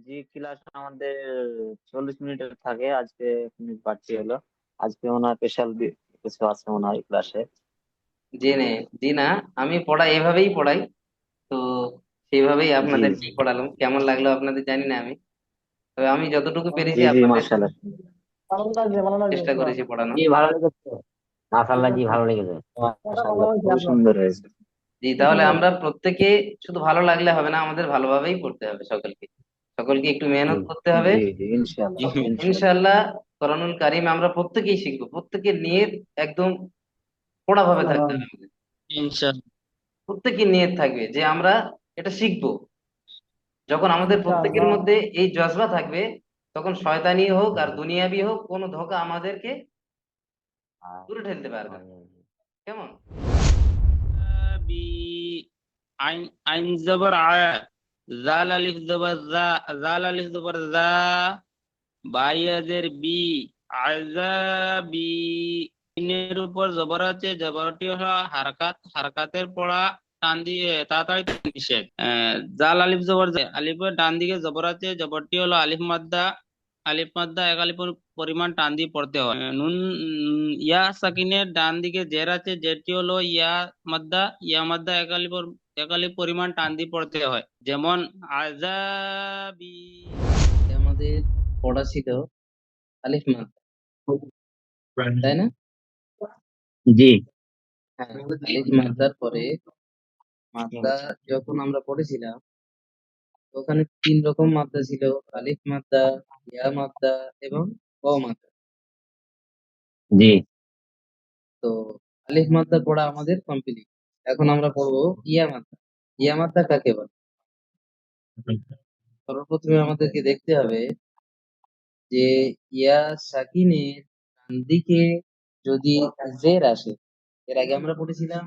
জি, class আমাদের 40 মিনিটের থাকে, আজকে 1 মিনিট বাড়তি হলো। আজকে ওনার স্পেশাল কিছু আছে ওনার ক্লাসে। জি নে জি না, আমি পড়াই এভাবেই পড়াই। তো সেইভাবেই জি আপনাদের জি। কি পড়ালাম, কেমন লাগলো আপনাদের জানি না আমি, তবে আমি যতটুকু পেরেছি জি জি, আপনাদের মাশাআল্লাহ। চেষ্টা করেছি পড়ানো। জি, ভালো লেগেছে। মাশাআল্লাহ, জি ভালো লেগেছে। মাশাআল্লাহ, খুবই সুন্দর হয়েছে। জি, তাহলে আমরা প্রত্যেকে শুধু ভালো লাগলে হবে না, আমাদের ভালোভাবেই পড়তে হবে সকলকে। সকলকে একটু জি মেহনত করতে হবে। জি জি, ইনশাআল্লাহ ইনশাআল্লাহ। ইনশাআল্লাহ কোরআনুল কারিম আমরা প্রত্যেকেই শিখবো, প্রত্যেকের নিয়ত একদম কড়া ভাবে থাকতে হবে আমাদের। ইনশাআল্লাহ। প্রত্যেকের নিয়ত থাকবে যে আমরা এটা শিখবো। যখন আমাদের প্রত্যেকের মধ্যে এই জজবা থাকবে, তখন শয়তানি হোক আর দুনিয়াবি হোক, কোনো ধোঁকা আমাদেরকে দূরে ঠেলতে পারবে না। কেমন? বি আইন আইন জবর আ, জাল আলিফ জবর জা, জাল আলিফ জবর জা, বায়াজের বি, আযাবি। ইনের উপর জবর আছে, জবরটি হলো হারকাত, হারকাতের পড়া টান দিয়ে তাড়াতাড়ি নিষেধ। জাল আলিফ জবর জা, আলিফের ডান দিকে জবর আছে, জবরটি হলো আলিফ মাদ্দা। আলিফ মাদ্দা এক আলিফের পরিমাণ টান দিয়ে পড়তে হয়। নুন ইয়া সাকিনের ডান দিকে জের আছে, জেরটি হলো ইয়া মাদ্দা। ইয়া মাদ্দা এক আলিফ পরিমাণ টান দিয়ে পড়তে হয়, যেমন আযাবি। আমাদের পড়া ছিল আলিফ মাদ, তাই না? জি হ্যাঁ, আলিফ মাদ্দার পরে মাদ্দা যখন আমরা পড়েছিলাম, ওখানে 3 রকম মাদ্দা ছিল: আলিফ মাদ্দা, ইয়া মাদ্দা এবং ও মাদ্দা। জি তো আলিফ মাদ্দা পড়া আমাদের কমপ্লিট। এখন আমরা পড়বো ইয়া মাদ্দা। ইয়া মাদ্দা কাকে বলে? সর্বপ্রথমে আমাদেরকে দেখতে হবে যে ইয়া সাকিনের ডান দিকে যদি জের আসে। এর আগে আমরা পড়েছিলাম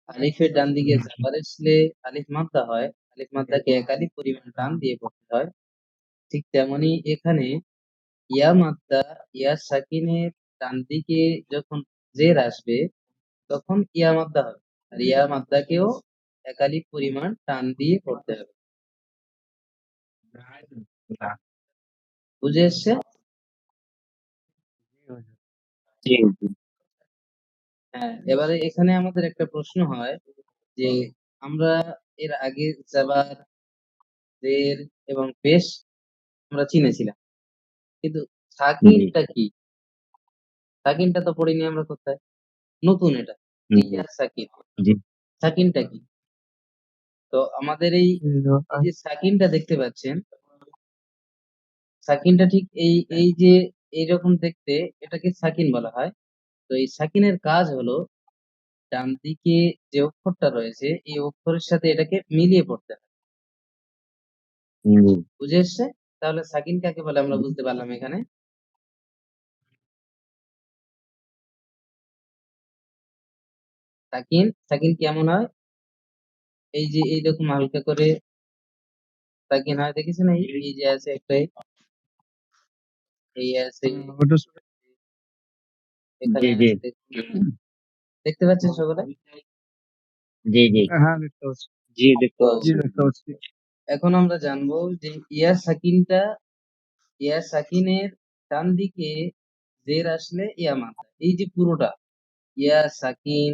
আলিফের ডান দিকে জাবার আসলে আলিফ মাদ্দা হয়, আলিফ মাদ্দাকে এক আলিফ পরিমাণ টান দিয়ে পড়তে হয়। ঠিক তেমনি এখানে ইয়া মাদ্দা, ইয়া সাকিনের ডান দিকে যখন জের আসবে, তখন ইয়া মাদ্দা হবে। আর ইয়া মাদ্দাকেও এক আলিফ পরিমাণ টান দিয়ে পড়তে হবে। বুঝে এসছে? জি জি। হ্যাঁ, এবারে এখানে আমাদের একটা প্রশ্ন হয় যে আমরা এর আগে জাবার, জের এবং পেশ আমরা চিনেছিলাম, কিন্তু জি সাকিনটা কি? সাকিনটা তো পড়িনি আমরা কোথায়, নতুন এটা। জি ইয়া সাকিন, জি সাকিনটা কি? তো আমাদের এই এই যে সাকিনটা দেখতে পাচ্ছেন, সাকিনটা ঠিক এই এই যে এইরকম দেখতে, এটাকে সাকিন বলা হয়। তো এই সাকিনের কাজ হলো ডান দিকে যে অক্ষরটা রয়েছে, এই অক্ষরের সাথে এটাকে মিলিয়ে পড়তে হয়। জি বুঝে এসছে? তাহলে সাকিন কাকে বলে আমরা বুঝতে পারলাম এখানে। সাকিন, সাকিন কেমন হয়? এই যে এইরকম হালকা করে সাকিন হয়, দেখেছেন? এই এই যে আছে একটা, এই আছে, জি এখানে জি আছে, দেখুন। দেখতে পাচ্ছেন সকলে? জি জি জি, দেখতে তো পাচ্ছি। এখন আমরা জানবো যে ইয়া সাকিনের ডান দিকে জের আসলে ইয়া মাথা, এই যে পুরোটা ইয়া সাকিন,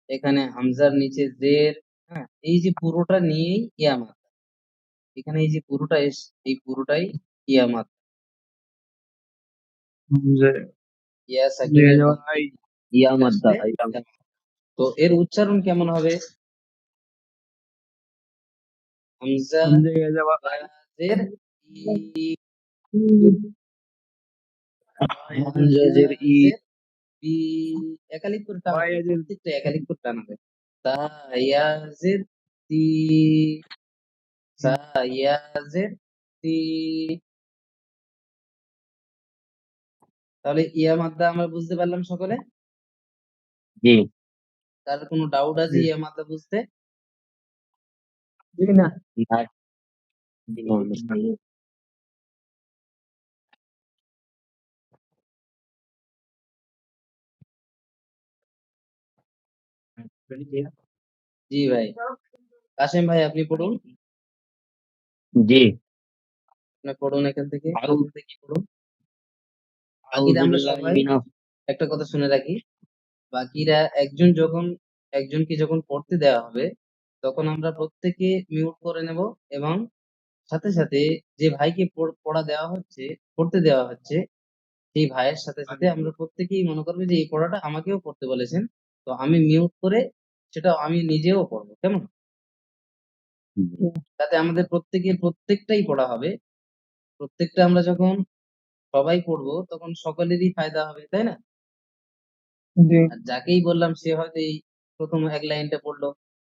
এখানে হামজার নিচে জের, হ্যাঁ, এই যে পুরোটা নিয়েই ইয়া মাথা। এখানে এই যে পুরোটা এই পুরোটাই ইয়া মাথা। ইয়া সাকিনের ডান দিকে ইয়া জের মাদ্দা, আসলে ইয়া মাথা। তো এর উচ্চারণ কেমন হবে? হামজা ইয়া জের ই, হামজাজের ই। ইয়াজের বি, একালিক করে টানাবে, প্রত্যেকটা একালিক করে টানাবে। তা ইয়াজের তি, সা ইয়াজের তি। তাহলে ইয়া মাদ্দা আমরা বুঝতে পারলাম সকলে? জি তার কোনো ডাউট আছে ইয়া মাদ্দা বুঝতে? না না, জি, জি ভাই, কাসেম ভাই আপনি পড়ুন। জি আপনি পড়ুন এখান থেকে আউযু প্রথম থেকে পড়ুন। বাকিরা আউযু আমরা বিল্লাহি সবাই মিনাশ একটা কথা শুনে রাখি, বাকিরা একজনকে যখন পড়তে দেওয়া হবে তখন আমরা প্রত্যেকে মিউট করে নেব এবং সাথে সাথে যে ভাইকে পড়তে দেওয়া হচ্ছে সেই ভাইয়ের সাথে সাথে আমরা প্রত্যেকেই মনে করবো যে এই পড়াটা আমাকেও পড়তে বলেছেন, তো আমি মিউট করে সেটা আমি নিজেও পড়বো, কেমন? তাতে আমাদের প্রত্যেকের প্রত্যেকটাই পড়া হবে। প্রত্যেকটা আমরা যখন সবাই পড়বো তখন সকলেরই ফায়দা হবে, তাই না? আর যাকেই বললাম সে হয়তো এই প্রথম এক লাইনটা পড়লো,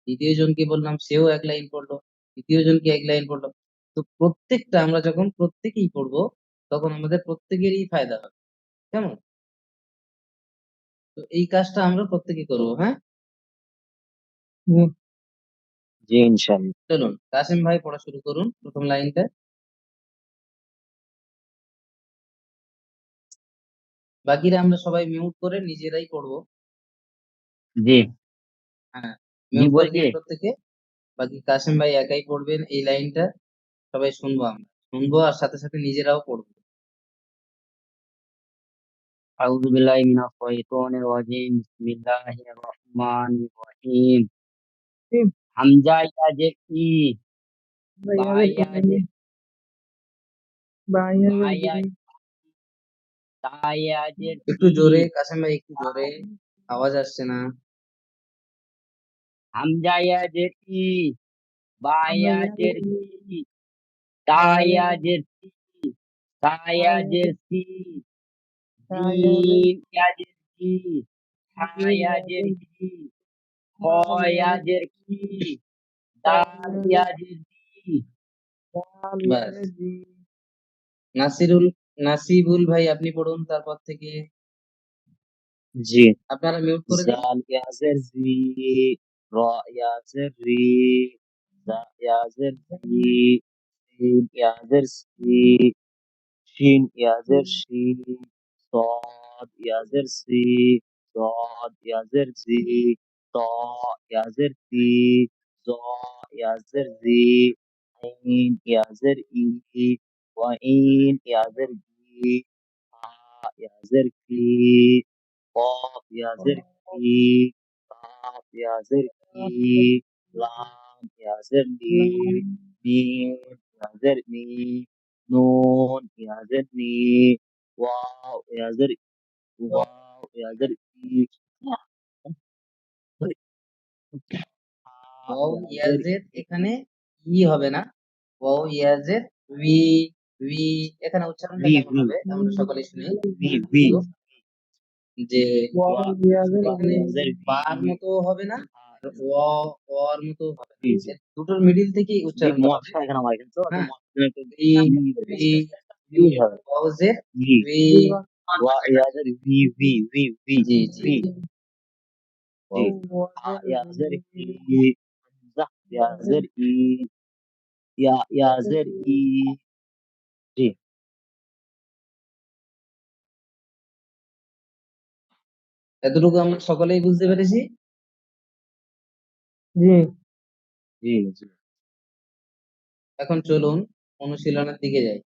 দ্বিতীয় জনকে বললাম সেও এক লাইন পড়লো, তৃতীয় জনকে এক লাইন পড়লো। তো প্রত্যেকটা আমরা যখন প্রত্যেকেই পড়বো তখন আমাদের প্রত্যেকেরই ফায়দা হবে, কেমন? তো এই কাজটা আমরা প্রত্যেকে করবো, হ্যাঁ? জি ইনশাল্লাহ। চলুন কাসেম ভাই পড়া শুরু করুন প্রথম লাইনটা। বাকিরা আমরা সবাই মিউট করে নিজেরাই পড়বো। জি হ্যাঁ, জি মিউট করে বলছি। দিন প্রত্যেকে। বাকি কাসেম ভাই একাই পড়বেন এই লাইনটা, সবাই শুনবো আর সাথে সাথে নিজেরাও পড়বো। আউযু বিল্লাহি মিনাশ শাইতানির রাজিম। বিসমিল্লাহির রহমানির রহিম। হামজা ইয়া জের ই, বা ইয়া জের বা ইয়া, তা ইয়া জের একটু তি, জোরে কাসেম ভাই, একটু জোরে, আওয়াজ আসছে না। হামজা ইয়া জের ই, বা ইয়া জের কি, তা ইয়া জের তি, সা ইয়া জের সি, জিম ইয়া জের জি, হা ইয়া জের হি, খ ইয়া জের কি, দাল ইয়া জের দি। বাস। নাসিবুল ভাই আপনি পড়ুন তারপর থেকে। জি। আপনারা মিউট করে দিন। জাল ইয়াজের জি, র ইয়াজের রি, জা ইয়াজের জি, সিন ইয়াজের সি, শিন ইয়াজের শি, صاد ইয়াজের সি, ضاد ইয়াজের জি, ত ইয়াজের তি, জ ইয়াজের জি, আইন ইয়াজের ই, ওয়াইন ইয়াজের গি, আ ইয়াজের কি, কফ ইয়াজের কি, কাফ ইয়াজের কি, লাম ইয়াজের লি, মিম ইয়াজের মি, নুন ইয়াজের নি, ওয়াও ইয়াজের ই, হা ওয়াও ইয়াজের ইয়াজের ই, এখানে ই হবে না, ওয়াও ইয়াজের উই, উই। এখানে উচ্চারণটা ভি কেমন ভি হবে আমরা সকলে শুনি ভি ভি, একটু, যে ওয়া এখানে ইয়াজের ভি, বার মতো হবে না হা আর ওর মতো হবে না, জি জি। এর দুটোর মিডিল থেকেই দেখ উচ্চারণটা হবে। মশা এখানে আমার এখানে তো হ্যাঁ, মশা একটু ভি ভি ভি, ইউজ হবে। ওয়াওজের ভি ভি। ওয়া ইয়াজের ভি ভি ভি ভি জি জি ভি জি। জি। হা ইয়াজের ই, হামজা ইয়াজের ই, ইয়াজের ই, জি এতটুকু আমরা সকলেই বুঝতে পেরেছি। জি জি। এখন চলুন অনুশীলনের দিকে যাই।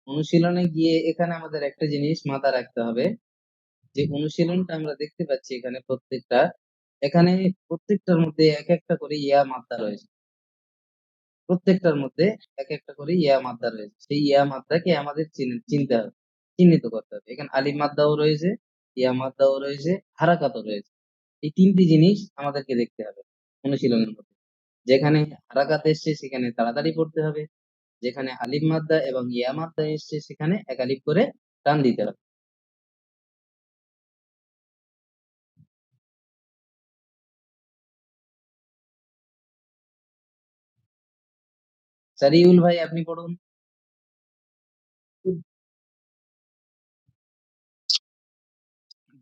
অনুশীলনে গিয়ে এখানে আমাদের একটা জিনিস মাথায় রাখতে হবে, যে অনুশীলনটা আমরা দেখতে পাচ্ছি এখানে প্রত্যেকটার মধ্যে এক একটা করে ইয়া মাত্রা রয়েছে। প্রত্যেকটার মধ্যে এক একটা করে ইয়া মাত্রা রয়েছে, সেই ইয়া মাত্রাকে আমাদের চিনতে হবে, চিহ্নিত করতে হবে। এখানে আলিফ মাদ্দাও রয়েছে, ইয়া মাদ্দাও রয়েছে, হারাকাতও রয়েছে। এই তিনটি জিনিস আমাদেরকে দেখতে হবে অনুশীলনের মধ্যে। যেখানে হারাকাত এসছে সেখানে তাড়াতাড়ি পড়তে হবে, যেখানে আলিফ মাদ্দা এবং ইয়া মাদ্দা এসছে সেখানে এক আলিফ করে টান দিতে হবে। সারিউল ভাই আপনি পড়ুন।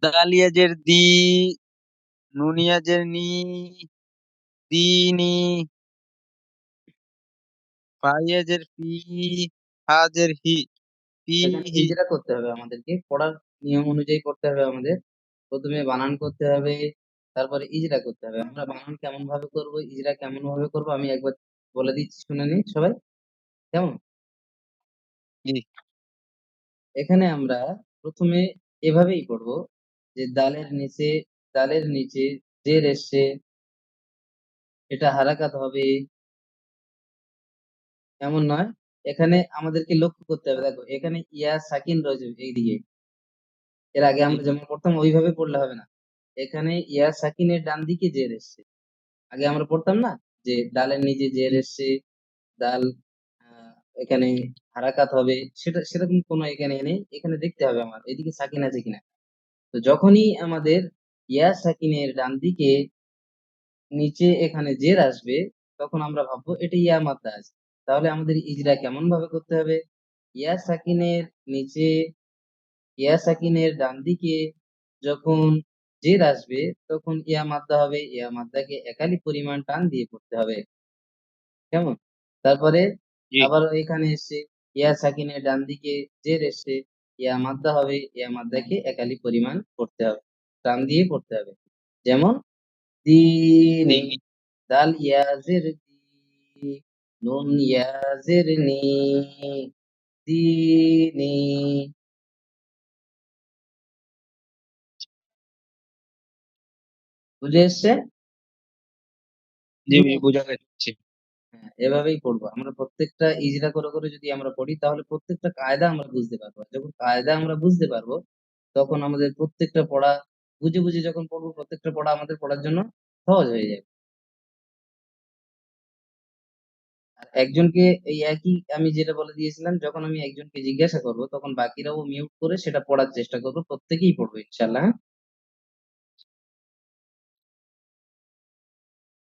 দাল ইয়াজের দি, নুন ইয়াজের নি, দিনি, ফা ইয়াজের ফি, হাজের হি, এখানে ফিহি। ইজরা করতে হবে আমাদেরকে, পড়ার নিয়ম অনুযায়ী পড়তে হবে আমাদের। প্রথমে বানান করতে হবে, তারপরে ইজরা করতে হবে। আমরা বানান কেমন ভাবে করব, ইজরা কেমন ভাবে করব, আমি একবার বলে দিচ্ছি, শুনে নিন সবাই, কেমন? জি এখানে আমরা প্রথমে এভাবেই পড়বো যে দালের নিচে জের এসছে, এটা হারাকাত হবে এমন নয়। এখানে আমাদেরকে লক্ষ্য করতে হবে, দেখো এখানে ইয়া সাকিন রয়েছে এইদিকে। এর আগে আমরা যেমন পড়তাম ওইভাবে পড়লে হবে না। এখানে ইয়া সাকিনের ডান দিকে জের এসছে। আগে আমরা পড়তাম না যে ডালের নিচে জের এসছে, দাল এখানে হারাকাত হবে, সেরকম কোনো এখানে নেই। এখানে দেখতে হবে আমার এদিকে সাকিন আছে কিনা। তো যখনই আমাদের ইয়া সাকিনের ডান দিকে নিচে এখানে জের আসবে, তখন আমরা ভাববো এটা ইয়া মাদ্দা আছে। তাহলে আমাদের ইজরা কেমন ভাবে করতে হবে? ইয়া সাকিনের নিচে ইয়া সাকিনের ডান দিকে যখন জের আসবে তখন ইয়া মাদ্দা হবে, ইয়া মাদ্দাকে একালি পরিমাণ টান দিয়ে পড়তে হবে। কেমন? তারপরে জি আবার এখানে এসছে ইয়া সাকিনের ডান দিকে জের এসছে, ইয়া মাদ্দা হবে, ইয়া মাদ্দাকে একালি পরিমাণ পড়তে হবে, টান দিয়ে পড়তে হবে। যেমন দিনি, দাল ইয়াজের দি, নুন ইয়াজের নি, দিনি। বুঝে এসছে? জি বোঝা যাচ্ছে। হ্যাঁ, এভাবেই পড়বো আমরা। প্রত্যেকটা ইজরা করে করে যদি আমরা পড়ি তাহলে প্রত্যেকটা কায়দা আমরা বুঝতে পারবো। আর যখন কায়দা আমরা বুঝতে পারবো তখন আমাদের প্রত্যেকটা পড়া বুঝে বুঝে যখন পড়বো, প্রত্যেকটা পড়া আমাদের পড়ার জন্য সহজ হয়ে যাবে। আর একজনকে এই একই আমি যেটা বলে দিয়েছিলাম, যখন আমি একজনকে জিজ্ঞাসা করব তখন বাকিরাও মিউট করে সেটা পড়ার চেষ্টা করবো, প্রত্যেকেই পড়বো ইনশাল্লাহ। হ্যাঁ?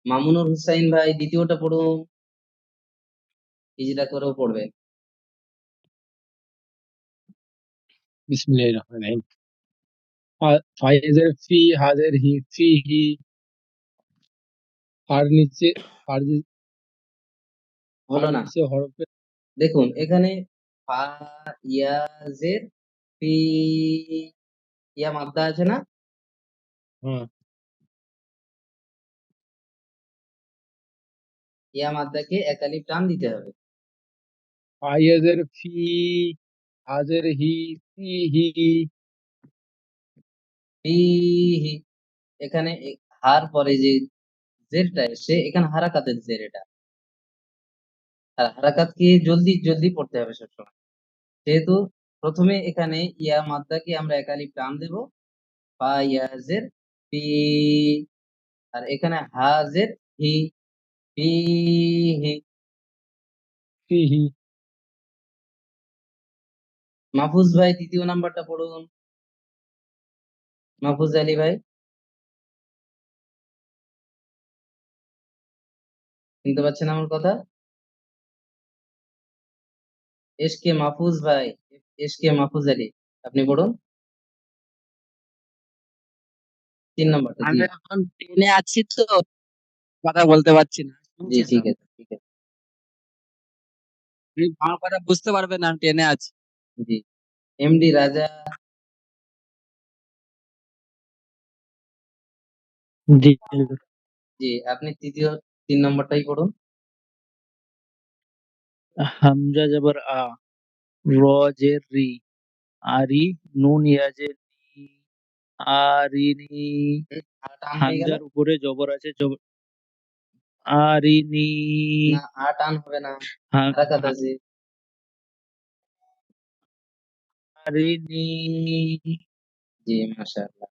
মামুনুর হুসাইন ভাই দ্বিতীয়টা পড়ুন, ইজরা করেও পড়বেন। বিসমিল্লাহির রহমানির রহিম। ফাইজের ফি, হাজের হি, ফি হি, আর নিচে আর হলো না, নিচে হরফে দেখুন এখানে ফা ইয়া জের ফি, ইয়া মাদ্দা আছে না? হ্যাঁ ইয়া মাদ্দাকে একালিফ টান দিতে হবে। ফাইজের ফি, হাজের হি, ফি হি, ফিহি, এখানে হার পরে যে জেরটা এসে এখানে হারাকাতের জের এটা। আর হারাকাতকে জলদি জলদি পড়তে হবে সবসময়। যেহেতু প্রথমে এখানে ইয়া মাদ্দাকে আমরা একালিফ টান দেব, ফা ইয়া জের ফি, আর এখানে হাজের হি, ফিহি। ফি হি। মাহফুজ ভাই তৃতীয় নাম্বারটা পড়ুন, মাহফুজ আলী ভাই, শুনতে পাচ্ছেন আমার কথা? এসকে মাহফুজ ভাই, এসকে মাহফুজ আলী, আপনি পড়ুন 3 নাম্বারটা। জি আমি এখন ট্রেনে আছি তো কথা বলতে পারছি না, জি, শুনছি ঠিক সব। আছে ঠিক আছে। আপনি আমার কথা বুঝতে পারবেন না, আমি ট্রেনে আছি। জি, এমডি রাজা, জি জি আপনি তৃতীয় 3 নম্বরটাই পড়ুন। হামজা জবর আ, র জের রি, আরি, নুন ইয়াজের নি, আরিনি। টান হয়ে গেল হামজার উপরে জবর আছে, আরিনি। না, টান হবে না, হা- হারাকাত আছে। আরিনি। জি মাশাআল্লাহ,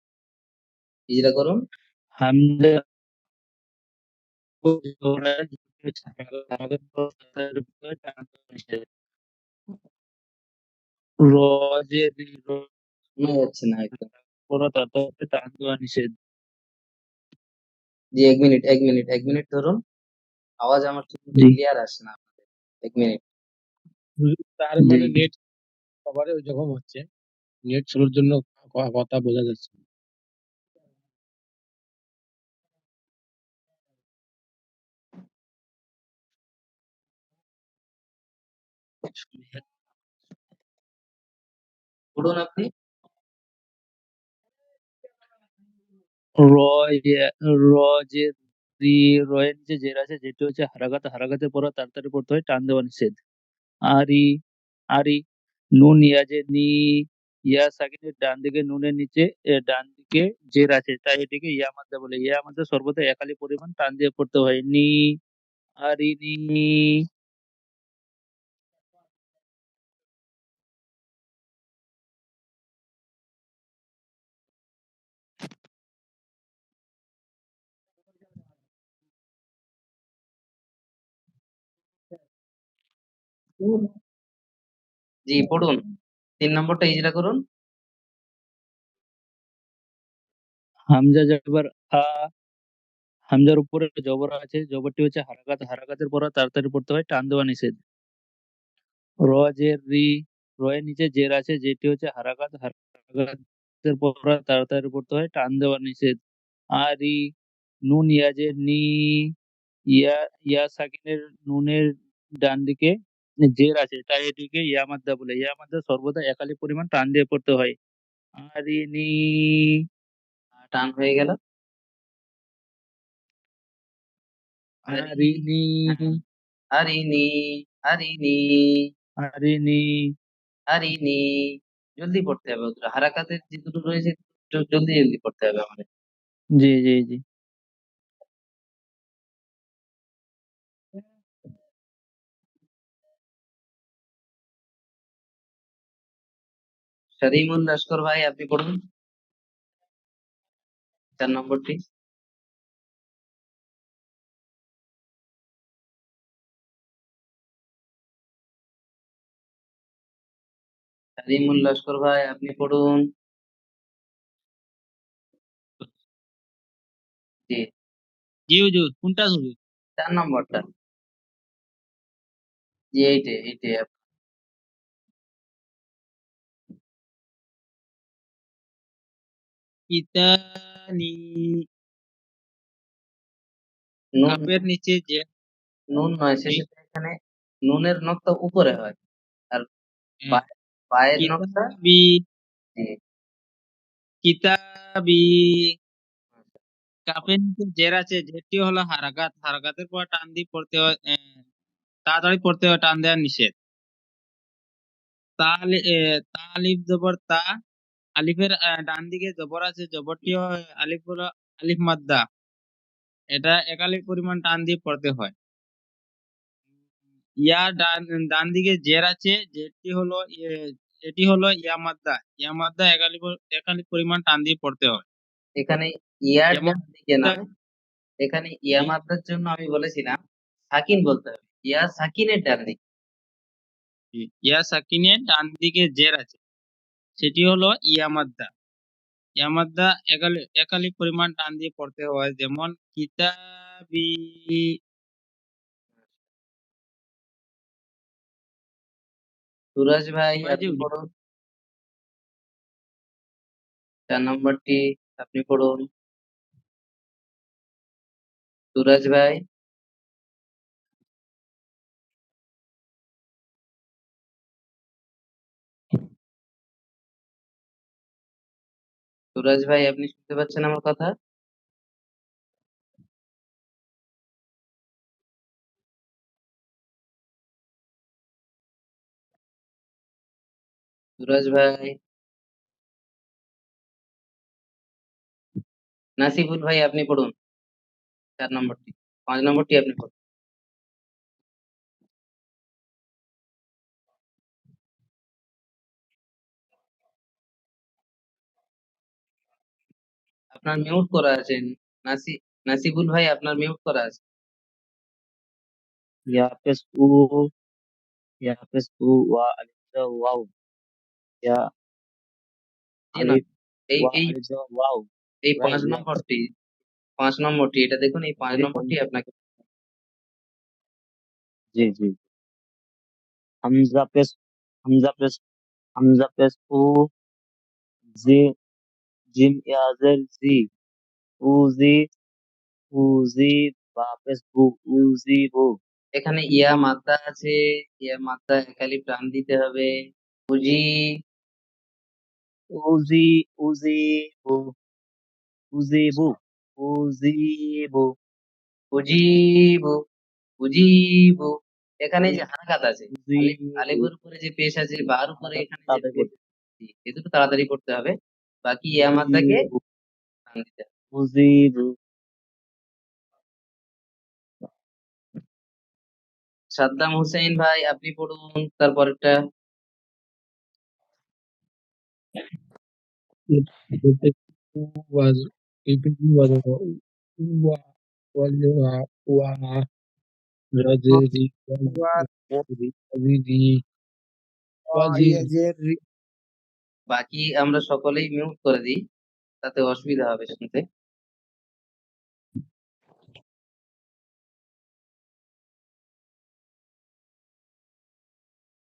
ইজরা করুন। হামজা জবর আছে, আমাদের প্রস্তাবের উপরে টান দেওয়া নিষেধ। র জের রি, র শোনা যাচ্ছে না একদম। পুরো তত টান দেওয়া নিষেধ। জি, 1 মিনিট ধরুন, আওয়াজ আমার ঠিক মতো জি, ক্লিয়ার আসছে না আপনাদের। 1 মিনিট। তার জি মানে নেট কভারে ওইরকম হচ্ছে, নেট স্লোর জন্য কথা বোঝা যাচ্ছে না। পড়ুন আপনি। র র যে রি, রয়ের নিচে জের আছে, যেটি হচ্ছে হারাকাতের পর তাড়াতাড়ি পড়তে হয়, টান দেওয়া নিষেধ। আরি, আরি, নুন ইয়াজের নি, ইয়া সাকিনের ডান দিকে নুনের নিচে ডান দিকে জের আছে, তাই এটিকে ইয়া মাদ্দা বলে। ইয়া মাদ্দা সর্বদা একালি পরিমাণ টান দিয়ে পড়তে হয়। নি, আরি, নি। জি পড়ুন, 3 নম্বরটা ইজরা করুন। হামজা জবর আ, হামজার উপরে জবর আছে, জবরটি হচ্ছে হারাকাত, হারাকাতের পর তাড়াতাড়ি পড়তে হয়, টান দেওয়া নিষেধ। র জের রি, র এর নিচে জের আছে, যেটি হচ্ছে হারাকাত, হারাকাতের পর তাড়াতাড়ি পড়তে হয়, টান দেওয়া নিষেধ। আর ই, নুন ইয়াজের নি, ইয়া ইয়া সাকিনের নুনের ডান দিকে জের আছে, তাই এটিকে ইয়া মাদ্দা বলে। ইয়া মাদ্দা সর্বদা একালি পরিমাণ টান দিয়ে পড়তে হয়। আর ই নি, টান হয়ে গেল। আর ই নি, আরিনি, আরিনি, আরিনি। আরিনি। জলদি পড়তে হবে ওগুলো। হারাকাতের যে দুটো রয়েছে জলদি জলদি পড়তে হবে আমাদের। জি জি জি। সাদিমুল লস্কর ভাই আপনি পড়ুন 4 নম্বরটি। সাদিমুল লস্কর ভাই আপনি পড়ুন। জি জি হুজুর, কোনটা হুজুর? 4 নম্বরটা। জি এইটে এইটে। কিতানি, নুন, কাপের নিচে যে নুন নয়, শেষেরটা এখানে নুনের নকটা উপরে হয়, আর হ্যাঁ, বায়ের নকটা। কিতাবি, জি কিতাবি। কাপের নিচে জের আছে, জেরটি হলো হারাকাত, হারাকাতের পর টান দিয়ে পড়তে হয়, তাড়াতাড়ি পড়তে হয়, টান দেওয়া নিষেধ। তা আলিফ জবর তা, আলিফের ডান দিকে জবর আছে, জবরটি হয় আলিফ, হলো আলিফ মাদ্দা, এটা একালিক পরিমাণ টান দিয়ে পড়তে হয়। ইয়া ডান ডান দিকে জের আছে, জেরটি হলো এটি হলো ইয়া মাদ্দা, ইয়া মাদ্দা একালিক পরিমাণ টান দিয়ে পড়তে হয়। এখানে ইয়ার যেমন ডান দিকে নয়, এখানে ইয়া মাদ্দার জন্য আমি বলেছিলাম সাকিন বলতে হবে। ইয়া সাকিনের ডান দিকে। ইয়া সাকিনের ডান দিকে জের আছে, সেটি হলো ইয়া মাদ্দা। ইয়া মাদ্দা একালিক পরিমাণ টান দিয়ে পড়তে হয়। যেমন কিতাবি। সুরজ ভাই হয়েছে আপনি হুজুর? পড়ুন 4 নম্বরটি। আপনি পড়ুন সুরজ ভাই। সুরজ ভাই আপনি শুনতে পাচ্ছেন আমার কথা? সুরজ ভাই, নাসিবুল ভাই আপনি পড়ুন 4 নম্বরটি। 5 নম্বরটি আপনি পড়ুন। আপনার মিউট করা আছে। নাসিবুল ভাই আপনার মিউট করা আছে। यहाँ पे ऊ, यहाँ पे ऊ वा अलिफ जो वाव, या জি না, अलिफ এই वा এই अलिफ जो वाव, এই वही 5 यहाँ নম্বরটি, 5 নম্বরটি এটা দেখুন, এই 5 जी নম্বরটি আপনাকে। जी जी। हमजा पे, हमजा पे, हमजा पे ऊ, जी, जिम याजर जी, उजी, उजी, वापस बू, उजी बू, এখানে ইয়া মাত্রা আছে, ইয়া মাত্রা একালি প্রাণ দিতে হবে। বুঝি, उजी, उजी बू, उजी बू, उजी बू। বুঝিব, বুঝিব। এখানে যে হারাকাত আছে, আলিফ উজিরু আলিফের উপরে যে পেশ আছে, বার উপরে হারাকাত এখানে যে তাড়াতাড়ি পেশ, পড়তে এ দুটো তাড়াতাড়ি করতে হবে। বাকি ইয়া মাদ্দাকে উজিরু টান দিতে হবে। উজিরু সাদ্দাম হোসেন ভাই আপনি পড়ুন তারপরেরটা। was everything was wa wa rajari waziri waziri বাকি আমরা সকলেই মিউট করে দিই, তাতে অসুবিধা হবে শুনতে।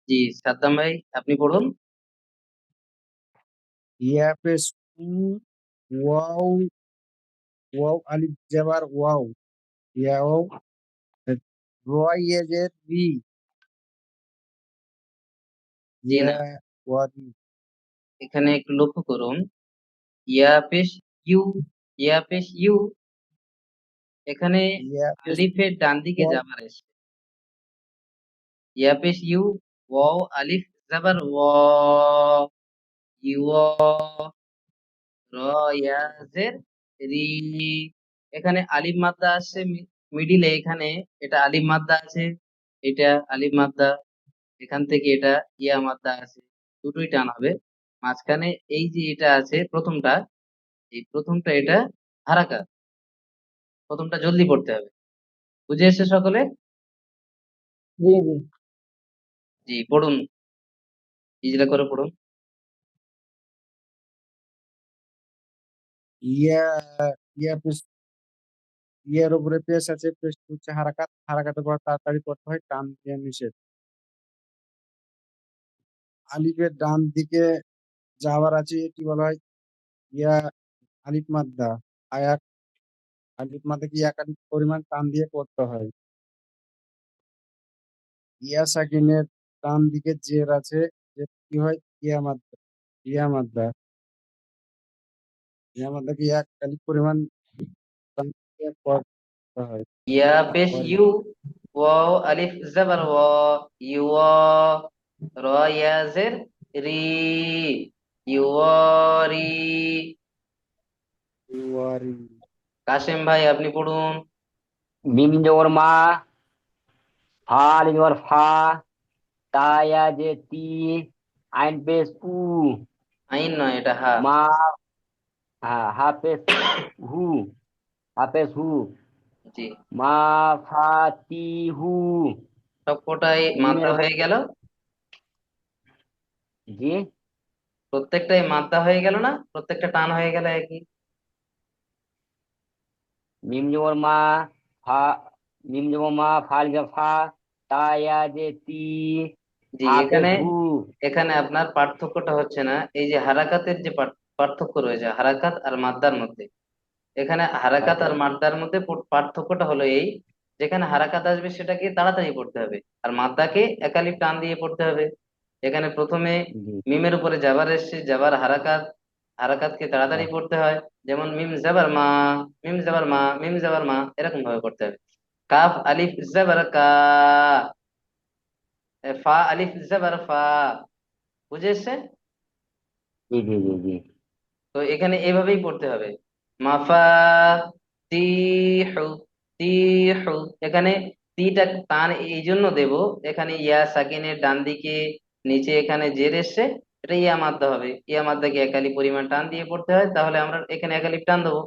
জি সাদ্দাম ভাই আপনি পড়ুন। ইয়াপেস ওয়াও ওয়াও আলিফ জাবার ওয়াও ইয়াও রয়েজের রি জি ইয়া না, ওয়ারি এখানে একটু লক্ষ্য করুন, ইয়া পেশ ইউ, ইয়া পেশ ইউ, এখানে ইয়াপেস আলিফের ডান দিকে ওয়াও যাবার এসে ইয়া পেশ ইউ, ওয়াও আলিফ যাবার ও, ইউ, র ইয়া জের রি, এখানে আলিফ মাদ্দা আসছে মিডিলে, এখানে এটা আলিফ মাদ্দা আছে, এটা আলিফ মাদ্দা, এখান থেকে এটা ইয়া মাদ্দা আছে, দুটোই টান হবে। মাঝখানে এই যে এটা আছে প্রথমটা, এই প্রথমটা এটা হারাকাত, প্রথমটা জলদি পড়তে হবে। বুঝে এসছে সকলে? জি জি। জি পড়ুন, ইজরা করে পড়ুন। ইয়া ইয়াপেস ইয়ার উপরে পেশ আছে, পেশ হচ্ছে হারাকাত, হারাকাতের পর তাড়াতাড়ি করতে হয়, টান দিয়ে নিষেধ। আলিফের ডান দিকে যাওয়ার আছে, এটি বলা হয় ইয়া আলিফ মাদ্দা। আয়াক আলিফ মাদ্দাকে একাধিক পরিমাণ টান দিয়ে করতে হয়। ইয়া সাকিনের ডান দিকে জের আছে, যে কি হয় ইয়া মাদ্দা, ইয়া মাদ্দা, ইয়া মাদ্দাকে একাধিক পরিমাণ টান দিয়ে করতে হয়। ইয়া পেশ ওয়ারি you, wow Alif জাবার O, you, র ইয়া জের রি, ইউরি। ওয়ারি কাশেম ভাই আপনি পড়ুন। মিম জবর মা, ফা আলিফ জবর ফা, তা ইয়া যে তি, আইন পেশ উ, আইন নয় এটা হা। মা, হ্যাঁ হা পেশ হু, হা পেশ হু, জি মা ফা তি হু, সবকটাই মিমের মাদ্দা উপর হয়ে গেল, জি, প্রত্যেকটাই মাদ্দা হয়ে গেল না, প্রত্যেকটা টান হয়ে গেল একই। মিম জবর মা, ফা, মিম জবর মা, ফা আলিফ জবর ফা, তা ইয়া যে তি, জি হা পেশ এখানে হু। এখানে আপনার পার্থক্যটা হচ্ছে না, এই যে হারাকাতের যে পার্থক্য রয়েছে হারাকাত আর মাদ্দার মধ্যে, এখানে হারাকাত আচ্ছা আর মাদ্দার মধ্যে পার্থক্যটা হলো এই, যেখানে হারাকাত আসবে সেটাকে তাড়াতাড়ি পড়তে হবে, আর মাদ্দাকে একালিপ টান দিয়ে পড়তে হবে। এখানে প্রথমে জি, মিমের উপরে জাবার এসছে, জাবার হারাকাত, হারাকাতকে তাড়াতাড়ি হ্যাঁ, পড়তে হয়, যেমন মিম জাবার মা, মিম জাবার মা, মিম জাবার মা, এরকম ভাবে পড়তে হবে। কাফ আলিফ জাবার কা, ফা আলিফ জাবার ফা, বুঝে এসছে? জি জি জি জি, তো এখানে এভাবেই পড়তে হবে, মাফা তিহু, তিহু, এখানে তিটা টান এই জন্য দেব, এখানে ইয়া সাকিনের ডান দিকে নিচে এখানে জের এসছে, এটা ইয়া মাদ্দা হবে, ইয়া মাদ্দাকে একালি পরিমাণ টান দিয়ে পড়তে হয়, তাহলে আমরা এখানে একালিপ টান দেবো।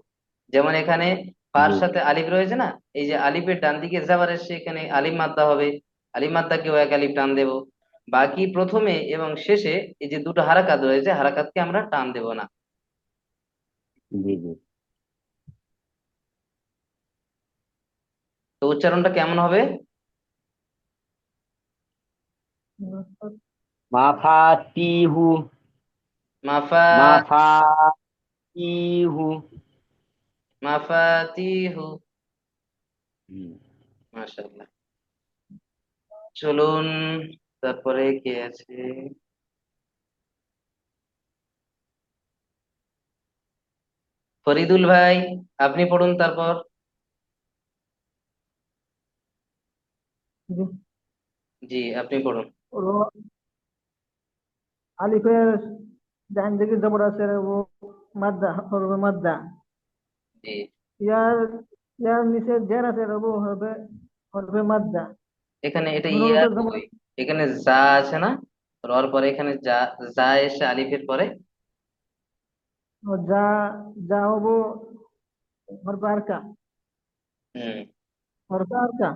যেমন এখানে ফার জি সাথে আলিফ রয়েছে না, এই যে আলিফের ডান দিকে যাবার এসছে, এখানে আলিফ মাদ্দা হবে, আলিফ মাদ্দাকেও একালিপ টান দেব। বাকি প্রথমে এবং শেষে এই যে দুটো হারাকাত রয়েছে, হারাকাতকে আমরা টান দেব না। জি জি। তো উচ্চারণটা কেমন হবে? মা ফা তি হু, মাফা, মা ফা তি হু। মাফাতিহু, হুম, মাশাআল্লাহ। চলুন তারপরে কে আছে, ফরিদুল ভাই আপনি পড়ুন তারপর। জি, আপনি পড়ুন। র আলিফের ডান দিকে জবর আছে ও মাদ্দা হরফে মাদ্দা। জি, ইয়ার ইয়ার নিচে জের আছে ও হবে হরফে মাদ্দা। এখানে এটা নুনের ইয়া উপর জবর কই? এখানে যা আছে না, রর পরে এখানে যা, যা এসে আলিফের পরে। ও যা যা হবো হরফে আরকা। হুম, হরফে আরকা।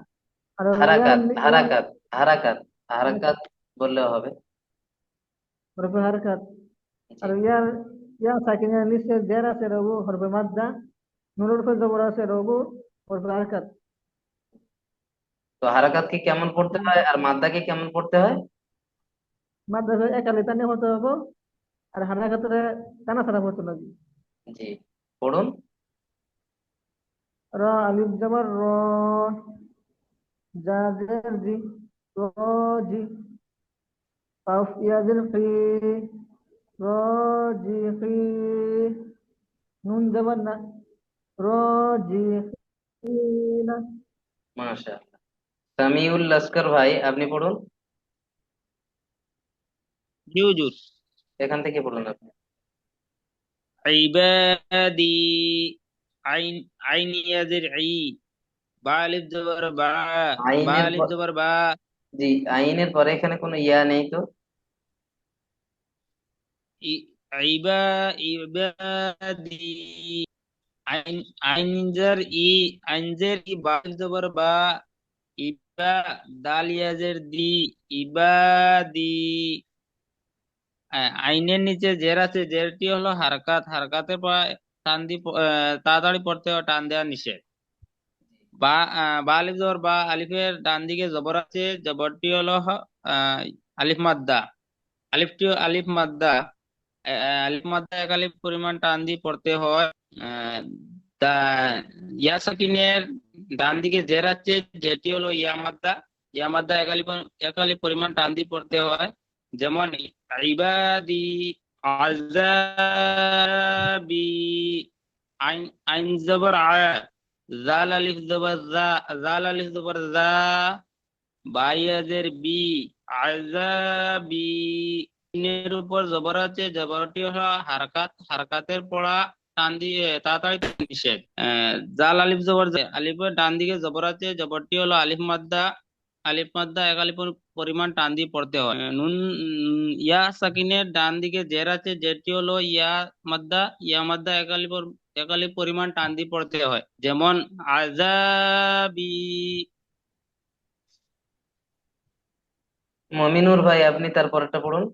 আর ইয়ার হারাকাত ইয়ার হারাকাত হারাকাত হারাকাত বললেও হবে। হরফে হারকাত। জি, আর ইয়ার সাকিনের নিচে জের আছে ও হরফে মাদ্দা। নুনের উপর জবর আছে ও হরফে হারকাত। তো হারাকাতকে কেমন পড়তে হয় আর মাদ্দাকে কেমন পড়তে হয়? মাদ্রাসা একালে টানে হতে হবে। আর হারকাতের টানা ছাড়া হতে লাগবে। জি, পড়ুন। র আলিফ জবর র, জা জের জি, র জি, কাফ ইয়াজের ফি, র জি ফি, নুন জবর না, র জি ফি না। মাশাআল্লাহ। সামিউল লস্কর ভাই, আপনি পড়ুন। জি হুজুর। এখান থেকে পড়ুন আপনি। ইবাদি, আইন আইন ইয়াজের ই, বা আলিফ জবর বা, বা আইনের আলিফ পর, জবর বা, জি, আইনের পরে এখানে কোনো ইয়া নেই তো। ই- ইবা ইবাদি, আইন আইনজার ই, আইনজের ই, বা আলিফ জবর বা, ইবা, দাল ইয়াজের দি, ইবাদি। আইনের নিচে জের আছে, জেরটি হলো হারকাত, হারকাতের পর টান দি তাড়াতাড়ি পড়তে হয়, টান দেওয়া নিষেধ। বা বা আলিফ জবর বা, আলিফের ডান দিকে জবর আছে, জবরটি হলো আহ, আলিফ মাদ্দা, আলিফটি আলিফ মাদ্দা। আলিফ মাদ্দা এক আলিফ পরিমাণ টান দিয়ে পড়তে হয়। আহ, তা ইয়া সাকিনের ডান দিকে জের আছে, যেটি হলো ইয়া মাদ্দা, ইয়া মাদ্দা এক আলিফ পরিমাণ টান দিয়ে পড়তে হয়। যেমন ইবাদি, আযাবি, আইন আইন জবর আ, জাল আলিফ জবর জা, জাল আলিফ জবর জা, বাইয়াজের বি, আযাবি। এর উপর জবর আছে, জবরটি হলো হারকাত, হারকাতের পড়া টান দিয়ে তাড়াতাড়ি নিষেধ। জাল আলিফ জবর জা, আলিফের ডান দিকে জবর আছে, জবরটি হলো আলিফ মাদ্দা, আলিফ মাদ্দা এক আলিফ পরিমাণ টান দিয়ে পড়তে হয়। নুন ইয়া সাকিনের ডান দিকে জের আছে, জেরটি হলো ইয়া মাদ্দা, ইয়া মাদ্দা এক আলিফ পরিমাণ টান দিয়ে পড়তে হয়। যেমন আযাবি। মমিনুর ভাই, আপনি তারপরটা পড়ুন।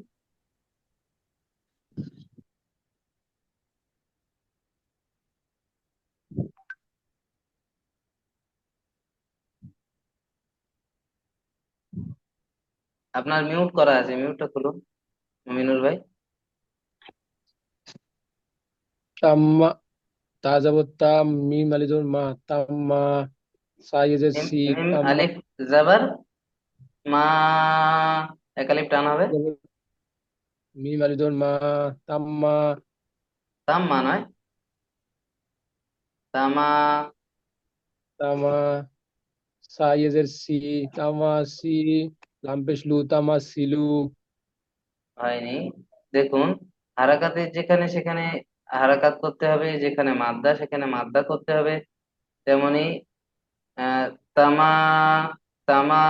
আপনার মিউট করা আছে, মিউটটা খুলুন মমিনুর ভাই। তাম্মা, তা যাবত তাম, মিম আলিজুর মা, তাম্মা, সাইজের মিম, সি, মিম তাম্মা, আলিফ জাবার মা, এক আলিফ টান হবে। মিম আলিজুর মা, তাম্মা, তাম মা নয়, তামা। তামা, সাইজের সি, তামা সি, লাম্পেশলু, তামা সিলু। হয়নি। দেখুন, হারাকাতে যেখানে সেখানে হারাকাত করতে হবে, যেখানে মাদ্দা সেখানে মাদ্দা করতে হবে। তেমনি আহ, তামা, তামা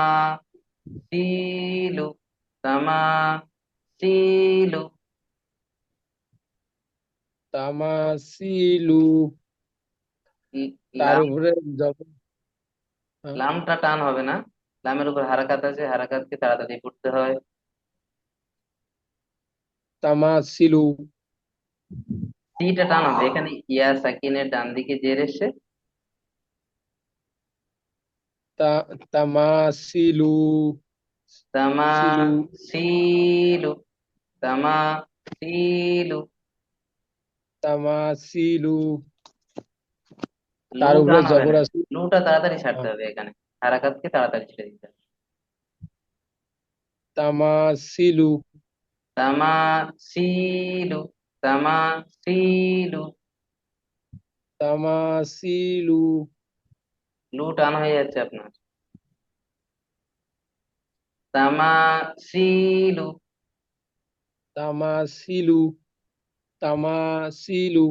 সিলু, তামা সিলু। তামা সিলু। তার লাম, উপরে যখন লামটা টান হবে না, লামের উপর হারাকাত আছে, হারাকাতকে তাড়াতাড়ি পড়তে হয়। তামা সিলু, সিটা টান হবে, এখানে ইয়া সাকিনের ডান দিকে জের এসে। তামা সিলু, তামা সিলু, সিলু, তামা সিলু। তামা সিলু। লু তার উপরে টান হবে জবর না, আছে। লুটা তাড়াতাড়ি ছাড়তে হবে, এখানে হারাকাতকে তাড়াতাড়ি ছেড়ে দিতে হবে। তামা সিলু, তামা সিলু, তামা সিলু। তামা সিলু। লু টান হয়ে যাচ্ছে আপনার। তামাসিলু। তামাসিলু তামাসিলু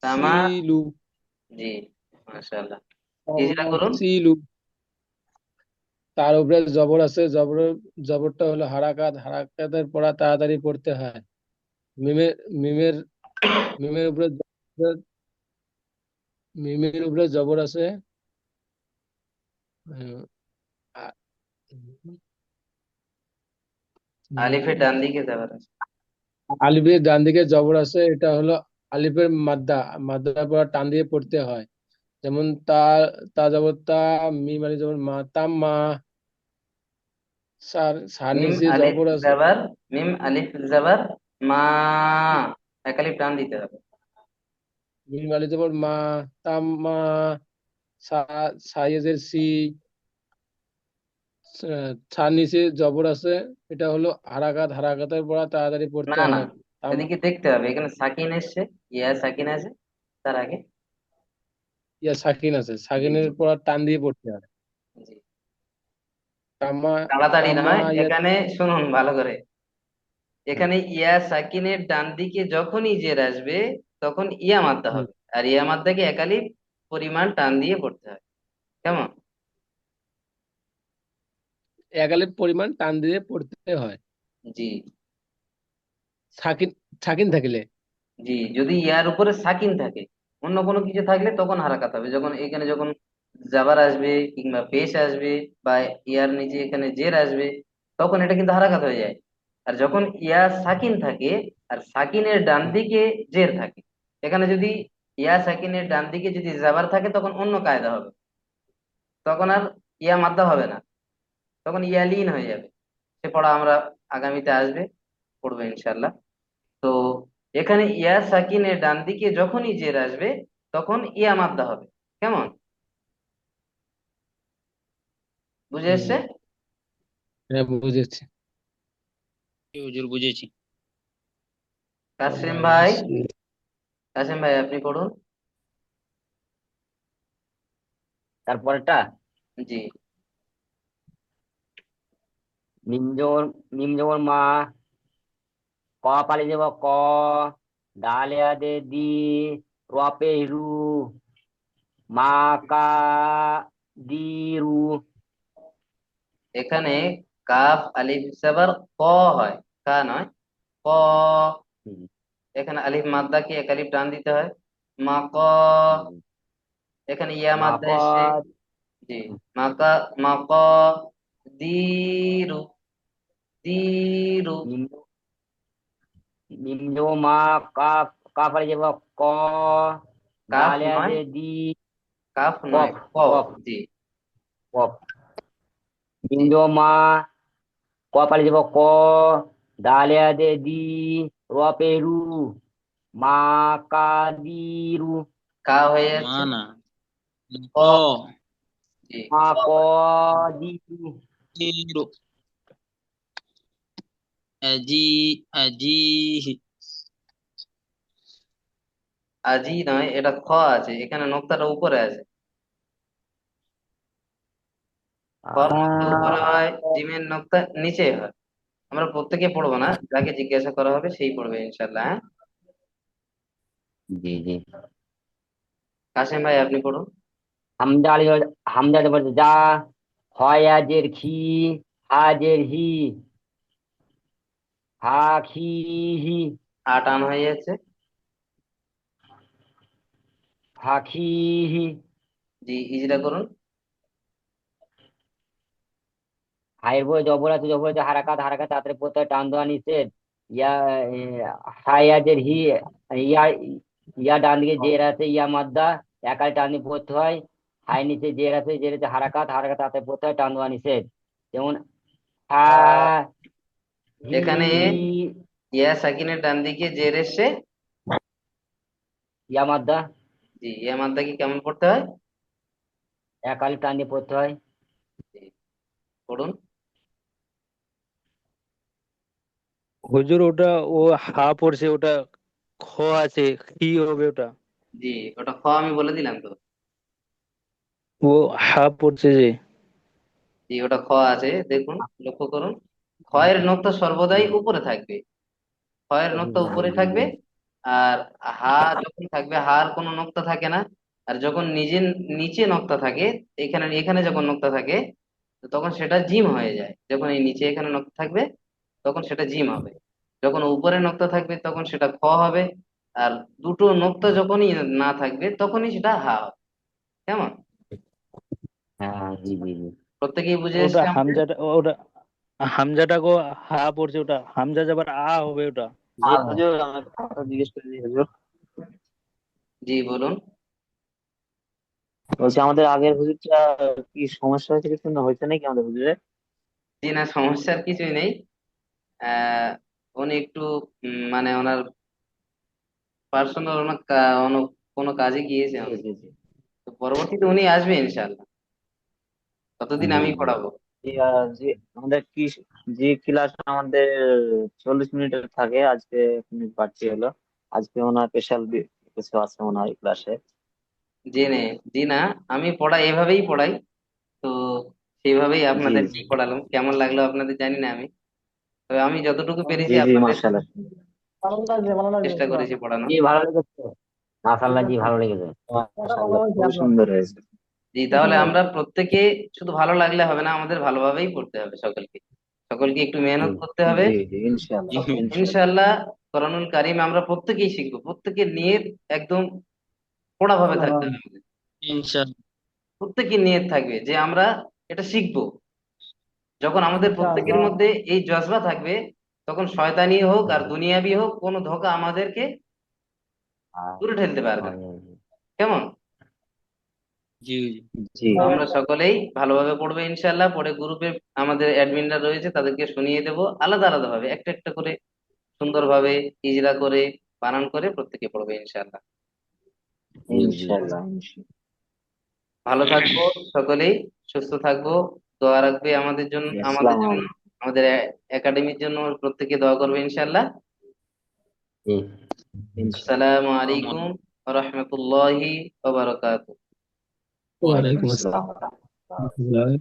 তামা সিলু জি, মাশাআল্লাহ। ইজরা করুন। তামাসিলু। তার উপরে জবর আছে, জবরটা হলো হারাকাত, হারাকাতের পড়া তাড়াতাড়ি পড়তে হয়। মিমের মিমের মিমের উপরে মিমের উপরে জবর আছে। আহ, আ- আলিফের ডান দিকে যাবার আছে। আলিফের ডান দিকে জবর আছে, এটা হলো আলিফের মাদ্দা। মাদ্দার পর টান দিয়ে পড়তে হয়। যেমন তা, তা জবর তা, মিম আলিফ জবর মা, তাম্মা। সার মিম নিচে আলিফ জবর আছে। জাবার, মিম আলিফ জাবার মা, এক আলিফ টান দিতে হবে। মিম আলিফ জবর মা, তাম্মা। সা, সাইজের সি। সার নিচে জবর আছে, এটা হলো হারাকাত, হারাকাতের পড়া তাড়াতাড়ি পড়তে না না, হয়। এদিকে দেখতে হবে, এখানে সাকিন এসছে, ইয়া সাকিন আছে তার আগে। ইয়া সাকিন আছে, জি সাকিনের জি পড়া টান দিয়ে পড়তে হয়। জি, তাম্মা, তাড়াতাড়ি তাম্মা নয়, ইয়া। এখানে শুনুন ভালো করে। হ্যাঁ, এখানে ইয়া সাকিনের ডান দিকে যখনই জের আসবে তখন ইয়া মারতে হুম, হবে, আর ইয়া মারটাকে এক আলিফ পরিমাণ টান দিয়ে পড়তে হবে। কেমন? এক আলিফ পরিমাণ টান দিয়ে পড়তে হয়। জি সাকিন, সাকিন থাকলে। জি, যদি ইয়ার উপরে সাকিন থাকে, অন্য কোনো কিছু থাকলে তখন হারাকাত হবে। যখন এখানে যখন জাবার আসবে কিংবা পেশ আসবে বা ইয়ার নিচে এখানে জের আসবে, তখন এটা কিন্তু হারাকাত হয়ে যায়। আর যখন ইয়া সাকিন থাকে আর সাকিনের ডান দিকে জের থাকে, এখানে যদি ইয়া সাকিনের ডান দিকে যদি জাবার থাকে তখন অন্য কায়দা হবে, তখন আর ইয়া মাদ্দা হবে না, তখন ইয়া লিন হয়ে যাবে। সে পড়া আমরা আগামীতে আসবে, পড়বো ইনশাল্লাহ। তো এখানে ইয়া সাকিনের ডান দিকে যখনই জের আসবে তখন ইয়া মাদ্দা হবে। কেমন? বুঝে হুম, এসছে? হ্যাঁ বুঝেছি। হুজুর বুঝেছি। কাসিম ভাই, তামাসিল। কাসিম ভাই আপনি পড়ুন। তারপরেরটা জি মিম জবর, মিম জবর মা, ক পালি যাব ক, দালে আদে দি, র পে রু, মা কা দিরু। এখানে কাফ আলিফ জাবার ক হয়, কা নয়, ক। হুম, এখানে আলিফ মাদ্দা কি এক আলিফ টান দিতে হয়, মা ক। হুম। এখানে ইয়া মা ক, মাদ্দা এসছে। জি, মা কা, মা ক দিরু, দিরু। মিম, মিম জবর মা, কা, কা পালি যাব ক, কাফ দালে নয়, আদে দি, কাফ নয়, কফ, কফ। কফ, জি কফ। মিম জি, জবর মা, ক পালি যাব ক, দালে আদে দি, র পে রু, মা কা দিরু। কা হয়ে মা যাচ্ছে, না, ক। ক। জি, মা ক দিরু। জিরো, আজি, আজি, আজি নয়, এটা খ আছে, এখানে নোক্তাটা উপরে আছে। খ নোক্তা উপরে হয়, জিমের নোক্তা নিচে হয়। আমরা প্রত্যেকে পড়বো না, যাকে জিজ্ঞাসা করা হবে সেই পড়বে ইনশাল্লাহ, হ্যাঁ। জি জি। কাসেম ভাই আপনি পড়ুন। হামজা হামজা জবর যা, হয় আজের খি, হাজের হি, হা খি হি, টান হয়ে যাচ্ছে। হা খি হি। জি, ইজরা করুন। হায়ের বই জবর আছে হারাকাত, হারাকাত তাড়াতাড়ি পড়তে হয়, টান দেওয়া নিষেধ। ইয়া এ, হাই আজের হি, ইয়া, ইয়া ডান দিকে জের আছে, ইয়া মাদ্দা, একাই টান দিয়ে পড়তে হয়। হাই নিচে জের আছে, জের আছে হারাকাত, হারাকাত তাড়াতাড়ি পড়তে হয়, টান দেওয়া নিষেধ। যেমন হা, হি, এখানে হি, ইয়া সাকিনের ডান দিকে জের এসছে। ইয়া মাদ্দা, জি, ইয়া মাদ্দা কি কেমন পড়তে হয়? একালি টান দিয়ে পড়তে হয়। জি, পড়ুন। হুজুর ওটা, ও হা পড়ছে ওটা, খ আছে, কি হবে ওটা? জি, ওটা খ আমি বলে দিলাম তো। ও হা পড়ছে যে। জি, ওটা খ আছে, দেখুন লক্ষ্য করুন, খয়ের নোক্তা সর্বদাই উপরে থাকবে, খয়ের নোক্তা উপরে থাকবে। আর হা যখন থাকবে, হার কোনো নোক্তা থাকে না। আর যখন নিচে নোক্তা থাকে, এখানে এখানে যখন নোক্তা থাকে, তো তখন সেটা জিম হয়ে যায়। যখন এই নিচে এখানে নোক্তা থাকবে, তখন সেটা জিম হবে। যখন উপরে নোক্তা থাকবে, তখন সেটা খ হবে। আর দুটো নোক্তা যখনই না থাকবে, তখনই সেটা হা হবে। কেমন? হ্যাঁ, জি জি জি। প্রত্যেকেই বুঝে ওটা এসছে আমাদের? ওটা হামজাটা গো হা পড়ছে, ওটা হামজা যাবার আ হবে ওটা। জি হুজুর, আমি একটা কথা জিজ্ঞেস করি হুজুর। জি, বলুন। বলছি আমাদের আগের হুজুরটা কি সমস্যা হয়েছে, কিছু না হয়েছে নাকি আমাদের হুজুরের? জি না, সমস্যার কিছুই নেই। আহ উনি একটু মানে ওনার পার্সোনাল ওনার কোনো কাজে গিয়েছে জি উনি। জি জি তো পরবর্তীতে উনি আসবে ইনশাআল্লাহ, ততদিন জি আমি জি। পড়াবো। যে আমাদের কি, যে ক্লাস আমাদের 40 মিনিটের থাকে, আজকে 1 মিনিট বাড়তি হলো। আজকে ওনার স্পেশাল কিছু আছে ওনার ক্লাসে। জেনে, জি না, আমি পড়াই, এভাবেই পড়াই। তো সেইভাবেই জি আপনাদেরকে জি পড়ালাম। কেমন লাগলো আপনাদের জানি না আমি, তবে আমি যতটুকু পেরেছি জি জি, আপনাদের মাশাআল্লাহ। ভালো লাগবে চেষ্টা বাহ। করেছি পড়ানো। জি, ভালো লেগেছে। মাশাআল্লাহ, জি ভালো লেগেছে। ভালো মাশাআল্লাহ, হয়েছে খুবই আপনার, সুন্দর হয়েছে। জি, খুব তাহলে সুন্দর। আমরা প্রত্যেকে শুধু ভালো লাগলে হবে না, আমাদের ভালোভাবেই পড়তে হবে সকলকে। সকলকে একটু জি মেহনত করতে হবে। জি জি, ইনশাআল্লাহ ইনশাআল্লাহ। ইনশাআল্লাহ কোরআনুল কারীম আমরা প্রত্যেকেই শিখবো। প্রত্যেকের নিয়ত একদম কড়া ভাবে থাকতে হবে আমাদের। ইনশাআল্লাহ। প্রত্যেকের নিয়ত থাকবে যে আমরা এটা শিখবো। যখন আমাদের প্রত্যেকের ইনশাআল্লাহ। মধ্যে এই জজবা থাকবে, তখন শয়তানি হোক আর দুনিয়াবি হোক, কোনো ধোঁকা আমাদেরকে হ্যাঁ, দূরে ঠেলতে পারবে না। হ্যাঁ, জি কেমন? জি জি। জি তো আমরা সকলেই ভালোভাবে পড়বো ইনশাআল্লাহ। পরে গ্রুপে আমাদের অ্যাডমিনরা রয়েছে, তাদেরকে শুনিয়ে দেবো আলাদা আলাদা ভাবে, একটা একটা করে সুন্দরভাবে ইজরা করে বানান করে প্রত্যেকে পড়বে ইনশাআল্লাহ। জি জি। ইনশাআল্লাহ ইনশাআল্লাহ। ভালো থাকবো সকলেই, সুস্থ থাকবো। দোয়া রাখবে আমাদের জন্য, আমাদের আসসালামু জন্য, আলাইকুম। আমাদের একাডেমির জন্য প্রত্যেকে দোয়া করবে ইনশাআল্লাহ। জি। ইনশাআল্লাহ। আসসালামু আলাইকুম ওয়া রাহমাতুল্লাহি ওয়া বারাকাতুহু। ওয়ালাইকুম ওয়ালাইকুম আসসালাম। আসসালাম।